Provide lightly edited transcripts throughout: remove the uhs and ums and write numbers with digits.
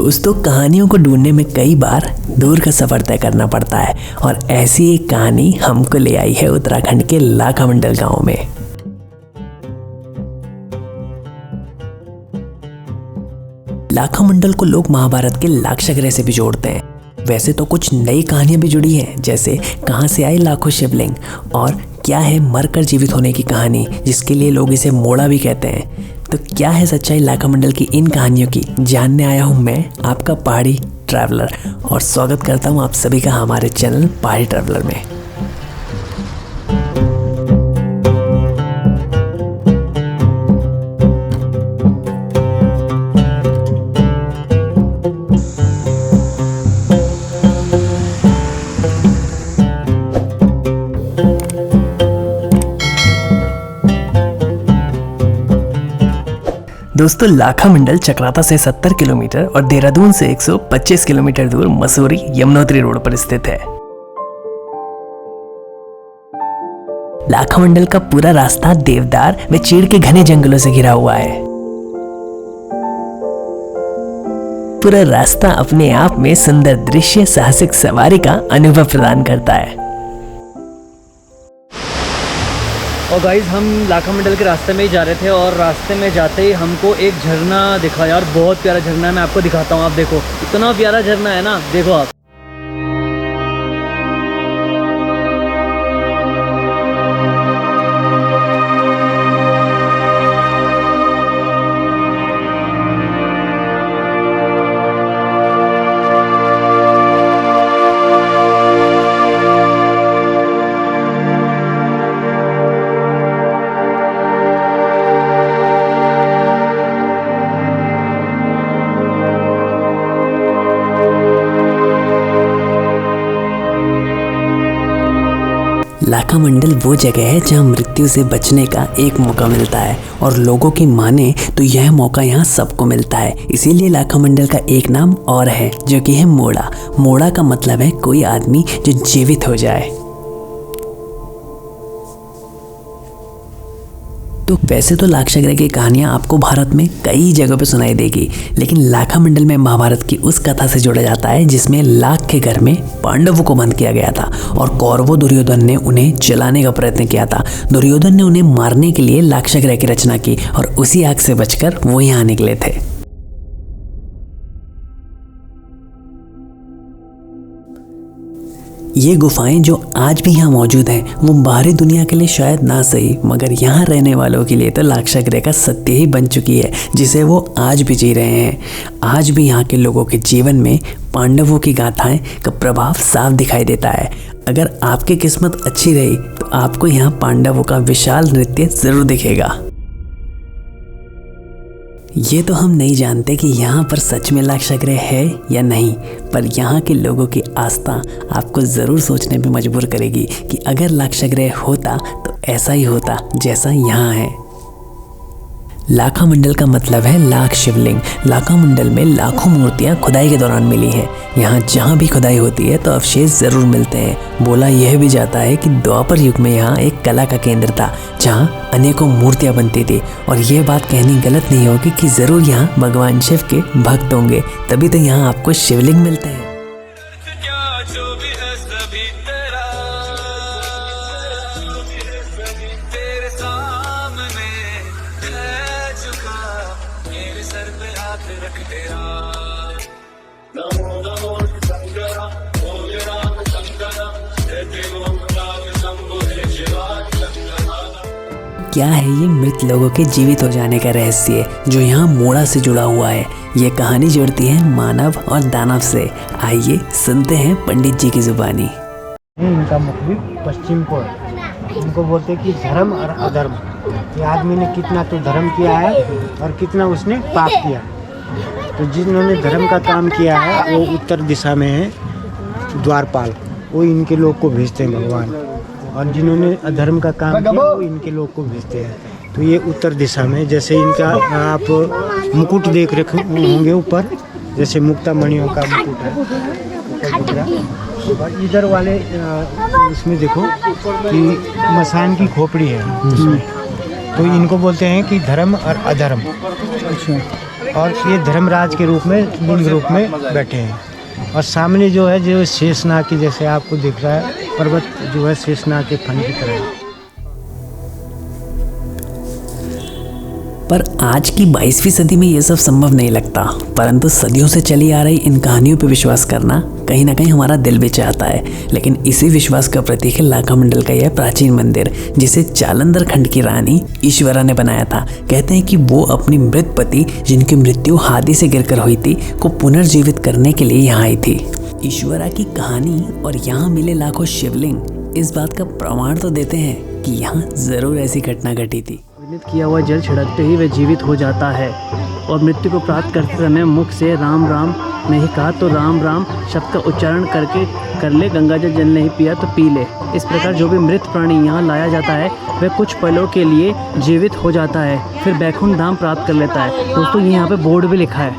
दोस्तों, कहानियों को ढूंढने में कई बार दूर का सफ़र तय करना पड़ता है और ऐसी एक कहानी हमको ले आई है उत्तराखंड के लाखामंडल गांव में। लाखामंडल को लोग महाभारत के लाक्षागृह से भी जोड़ते हैं। वैसे तो कुछ नई कहानियां भी जुड़ी हैं, जैसे कहां से आए लाखों शिवलिंग और क्या है मरकर जीवित होने की कहानी, जिसके लिए लोग इसे मोड़ा भी कहते हैं। तो क्या है सच्चाई लाखामंडल की इन कहानियों की, जानने आया हूं मैं, आपका पहाड़ी ट्रैवलर, और स्वागत करता हूं आप सभी का हमारे चैनल पहाड़ी ट्रैवलर में। दोस्तों, लाखामंडल चक्राता से 70 किलोमीटर और देहरादून से 125 किलोमीटर दूर मसूरी यमुनोत्री रोड पर स्थित है। लाखामंडल का पूरा रास्ता देवदार व चीड़ के घने जंगलों से घिरा हुआ है। पूरा रास्ता अपने आप में सुंदर दृश्य, साहसिक सवारी का अनुभव प्रदान करता है। और गाइस, हम लाखामंडल के रास्ते में ही जा रहे थे और रास्ते में जाते ही हमको एक झरना दिखा। यार बहुत प्यारा झरना है, मैं आपको दिखाता हूँ। आप देखो, इतना प्यारा झरना है ना, देखो आप। लाखामंडल वो जगह है जहां मृत्यु से बचने का एक मौका मिलता है और लोगों की माने तो यह मौका यहाँ सबको मिलता है। इसीलिए लाखामंडल का एक नाम और है, जो कि है मोड़ा। मोड़ा का मतलब है कोई आदमी जो जीवित हो जाए। तो वैसे तो लाक्षागृह की कहानियां आपको भारत में कई जगहों पे सुनाई देगी, लेकिन लाखामंडल में महाभारत की उस कथा से जोड़ा जाता है जिसमें लाख के घर में पांडवों को बंद किया गया था और कौरवों दुर्योधन ने उन्हें जलाने का प्रयत्न किया था। दुर्योधन ने उन्हें मारने के लिए लाक्षागृह की रचना की और उसी आग से बचकर वो यहाँ निकले थे। ये गुफाएं जो आज भी यहाँ मौजूद हैं, वो बाहरी दुनिया के लिए शायद ना सही, मगर यहाँ रहने वालों के लिए तो लाक्षागृह का सत्य ही बन चुकी है, जिसे वो आज भी जी रहे हैं। आज भी यहाँ के लोगों के जीवन में पांडवों की गाथाएं का प्रभाव साफ दिखाई देता है। अगर आपकी किस्मत अच्छी रही तो आपको यहाँ पांडवों का विशाल नृत्य जरूर दिखेगा। ये तो हम नहीं जानते कि यहाँ पर सच में लाक्षागृह है या नहीं, पर यहाँ के लोगों की आस्था आपको ज़रूर सोचने पे मजबूर करेगी कि अगर लाक्षागृह होता तो ऐसा ही होता जैसा यहाँ है। लाखामंडल का मतलब है लाख शिवलिंग। लाखामंडल में लाखों मूर्तियाँ खुदाई के दौरान मिली हैं। यहाँ जहाँ भी खुदाई होती है तो अवशेष ज़रूर मिलते हैं। बोला यह भी जाता है कि द्वापर युग में यहाँ एक कला का केंद्र था जहाँ अनेकों मूर्तियाँ बनती थी। और यह बात कहनी गलत नहीं होगी कि ज़रूर यहाँ भगवान शिव के भक्त होंगे, तभी तो यहाँ आपको शिवलिंग मिलते हैं। क्या है ये मृत लोगों के जीवित हो जाने का रहस्य जो यहाँ मोड़ा से जुड़ा हुआ है? ये कहानी जोड़ती है मानव और दानव से। आइए सुनते हैं पंडित जी की जुबानी। इनका मुखबिर पश्चिम को है। इनको बोलते हैं कि धर्म और अधर्म। ये आदमी ने कितना तो धर्म किया है और कितना उसने पाप किया। तो जिन्होंने धर्म का काम किया है वो उत्तर दिशा में है द्वारपाल, वो इनके लोग को भेजते हैं भगवान, और जिन्होंने अधर्म का काम किया वो इनके लोग को भेजते हैं। तो ये उत्तर दिशा में, जैसे इनका आप मुकुट देख रखे होंगे ऊपर, जैसे मुक्ता मणियों का मुकुट है ऊपर। और इधर वाले इसमें देखो कि मसान की खोपड़ी है इसमें। तो इनको बोलते हैं कि धर्म और अधर्म। अच्छा। और ये धर्मराज के रूप में लिंग रूप में बैठे हैं। और सामने जो है जो शेषनाग की जैसे आपको दिख रहा है पर्वत जो है शेषनाग के फन की तरह है। पर आज की 22वीं सदी में ये सब संभव नहीं लगता, परंतु सदियों से चली आ रही इन कहानियों पर विश्वास करना कहीं ना कहीं हमारा दिल भी चाहता है। लेकिन इसी विश्वास का प्रतीक है लाखा मंडल का यह प्राचीन मंदिर, जिसे जालंधर खंड की रानी ईश्वरा ने बनाया था। कहते हैं कि वो अपनी मृत पति, जिनकी मृत्यु हाथी से गिरकर हुई थी, को पुनर्जीवित करने के लिए यहाँ आई थी। ईश्वरा की कहानी और यहाँ मिले लाखों शिवलिंग इस बात का प्रमाण तो देते हैं कि यहाँ जरूर ऐसी घटना घटी थी। विनित किया हुआ जल छिड़कते ही वह जीवित हो जाता है और मृत्यु को प्राप्त करते समय मुख से राम राम नहीं कहा तो राम राम शब्द का उच्चारण करके कर ले, गंगा जल नहीं पिया तो पी ले। इस प्रकार जो भी मृत प्राणी यहाँ लाया जाता है वह कुछ पलों के लिए जीवित हो जाता है, फिर बैकुंठ धाम प्राप्त कर लेता है। दोस्तों ये यहाँ पे बोर्ड भी लिखा है,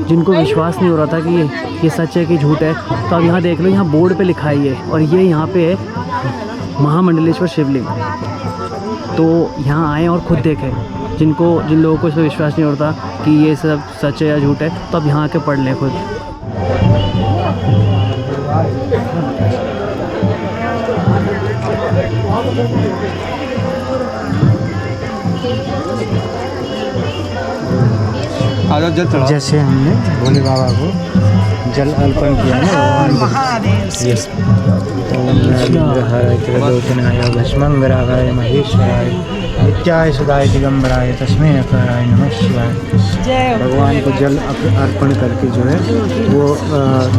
जिनको विश्वास नहीं हो रहा था कि ये सच है कि झूठ है, तो अब यहाँ देख लो, यहाँ बोर्ड पे लिखा है ये, और ये यहाँ पे है महामंडलेश्वर शिवलिंग। तो यहाँ आएँ और खुद देखें, जिन लोगों को इस पर विश्वास नहीं होता कि ये सब सच है या झूठ है, तो अब यहाँ आके पढ़ लें खुद। जैसे हमने भोले बाबा को जल अर्पण किया है भगवान भस्मंगरागाय महेश्वराय नित्याय सुधाय दिगंबराय तस्मै नकाराय नमः शिवाय। भगवान को जल अर्पण करके जो है वो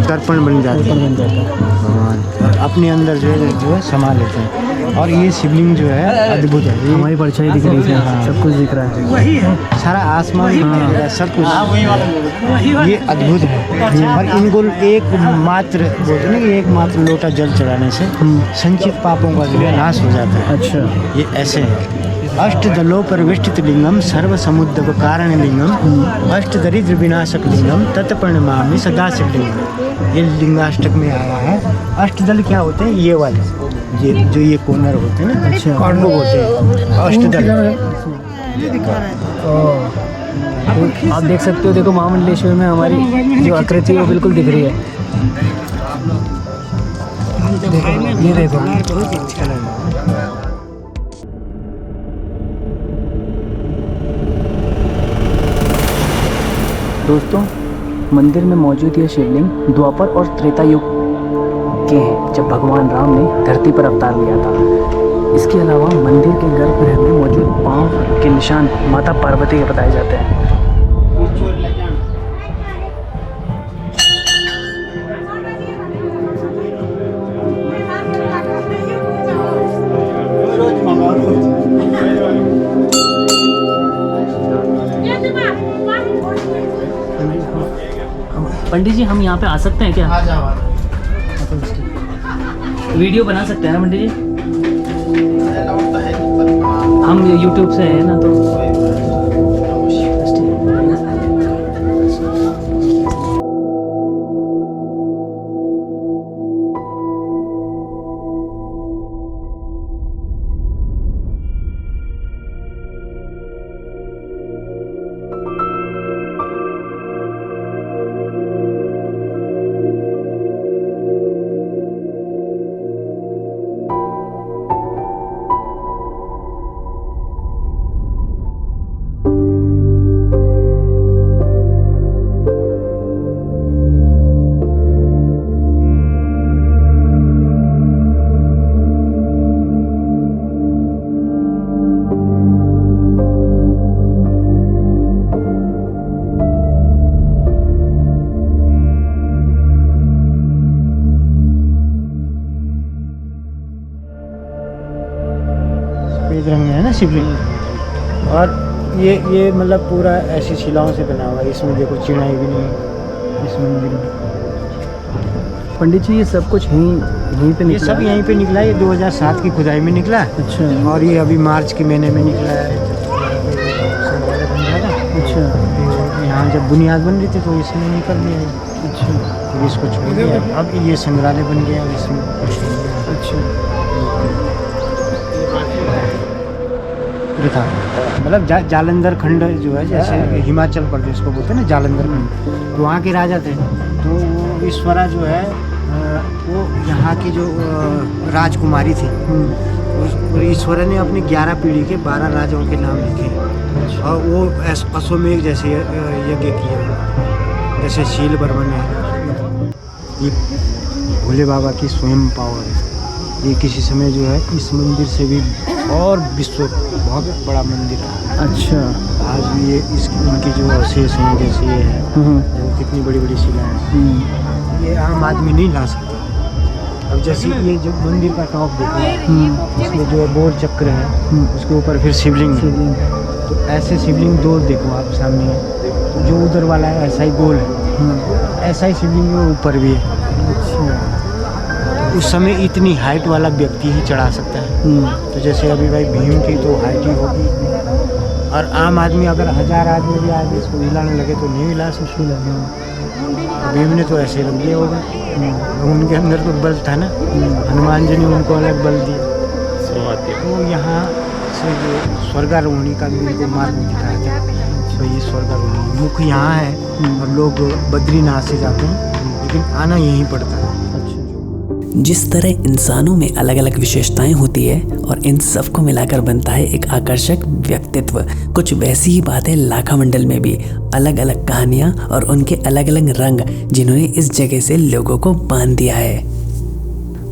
दर्पण बन जाता है, भगवान अपने अंदर जो है समा लेते हैं। और ये शिवलिंग जो है अद्भुत है, हमारी परछाई दिख रही है, सब कुछ दिख रहा है, सारा आसमान सब कुछ ये अद्भुत है। और इनको एकमात्र बोलते ना कि एकमात्र लोटा जल चढ़ाने से संचित पापों का जो है नाश हो जाता है। अच्छा, ये ऐसे है। अष्टदलो परिवेष्टित लिंगम सर्व समुद्र कारण लिंगम अष्ट दरिद्र विनाशक लिंगम तत्प्रणमामि सदा शिवलिंगम। ये लिंगाष्टक में आया है। अष्टदल क्या होते हैं? ये वाले, ये जो ये कोनर होते हैं ना, अच्छा, उनको बोलते हैं अष्टदल। आप देख सकते हो, देखो महामंडलेश्वर में हमारी जो आकृति है वो बिल्कुल दिख रही है। ये देखो, दोस्तों मंदिर में मौजूद ये शिवलिंग द्वापर और त्रेता युग के हैं, जब भगवान राम ने धरती पर अवतार लिया था। इसके अलावा मंदिर के गर्भगृह में मौजूद पांव के निशान माता पार्वती के बताए जाते हैं। पंडित जी हम यहाँ पे आ सकते हैं क्या? आ जाओ। वीडियो बना सकते हैं ना पंडित जी? हम YouTube से हैं ना, तो सफेद रंग में है ना शिवलिंग। और ये मतलब पूरा ऐसी शिलाओं से बना हुआ है। इसमें देखो चिड़ाई भी नहीं इस मंदिर में। पंडित जी ये सब कुछ यहीं पे ये निकला? सब यहीं पे निकला है। ये 2007 की खुदाई में निकला है। अच्छा, और ये अभी मार्च के महीने में निकला है। संग्रहालय बन रहा था। अच्छा, तो यहाँ जब बुनियाद बन रही थी तो इसमें निकल दिया है। अच्छा, फिर इसको छोड़ दिया। अब ये संग्रहालय बन गया, इसमें कुछ नहीं है। अच्छा। चक्र था, मतलब जालंधर खंड जो है, जैसे हिमाचल प्रदेश को बोलते हैं ना जालंधर खंड, तो वहाँ के राजा थे। तो वो ईश्वरा जो है वो यहाँ की जो राजकुमारी थी, उस ईश्वरा ने अपनी 11 पीढ़ी के 12 राजाओं के नाम लिखे और वो अश्वमेध जैसे यज्ञ किए, जैसे शील बर्मन है। ये भोले बाबा की स्वयं पावर है। ये किसी समय जो है इस मंदिर से भी और विश्व बहुत बड़ा मंदिर है। अच्छा। आज भी ये इनकी जो अवशेष हैं, जैसे ये है, वो कितनी बड़ी बड़ी शिलाएं हैं, ये आम आदमी नहीं ला सकता। अब जैसे ये जो मंदिर का टॉप देखो, इसमें जो है बोल चक्र है, उसके ऊपर फिर शिवलिंग है। तो ऐसे शिवलिंग 2 देखो आप सामने है, तो जो उधर वाला है ऐसा ही गोल है, ऐसा ही शिवलिंग में ऊपर भी है। उस समय इतनी हाइट वाला व्यक्ति ही चढ़ा सकता है। तो जैसे अभी भाई भीम की तो हाइट ही होगी, और आम आदमी अगर 1000 आदमी भी आज इसको हिलाने लगे तो नहीं हिला सकते। भीम ने तो ऐसे रख दिया होगा, उनके अंदर तो बल था ना, हनुमान जी ने उनको अलग बल दिया। तो यहाँ से जो स्वर्गारोहणी का भी उनको मार्ग दिखाया था, तो ये स्वर्गारोहणी मुख यहाँ है, और लोग बद्रीनाथ से जाते हैं, लेकिन आना यहीं पड़ता है। जिस तरह इंसानों में अलग अलग विशेषताएं होती है और इन सब को मिलाकर बनता है एक आकर्षक व्यक्तित्व, कुछ वैसी ही बात है लाखामंडल में भी। अलग अलग कहानियां और उनके अलग अलग रंग जिन्होंने इस जगह से लोगों को बांध दिया है।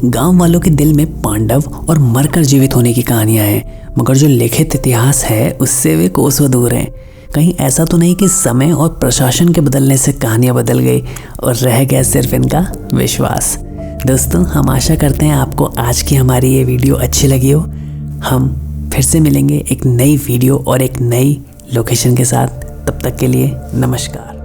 गांव वालों के दिल में पांडव और मरकर जीवित होने की कहानियां हैं, मगर जो लिखित इतिहास है उससे वे कोसों दूर हैं। कहीं ऐसा तो नहीं कि समय और प्रशासन के बदलने से कहानियां बदल गई और रह गया सिर्फ इनका विश्वास। दोस्तों, हम आशा करते हैं आपको आज की हमारी ये वीडियो अच्छी लगी हो। हम फिर से मिलेंगे एक नई वीडियो और एक नई लोकेशन के साथ। तब तक के लिए नमस्कार।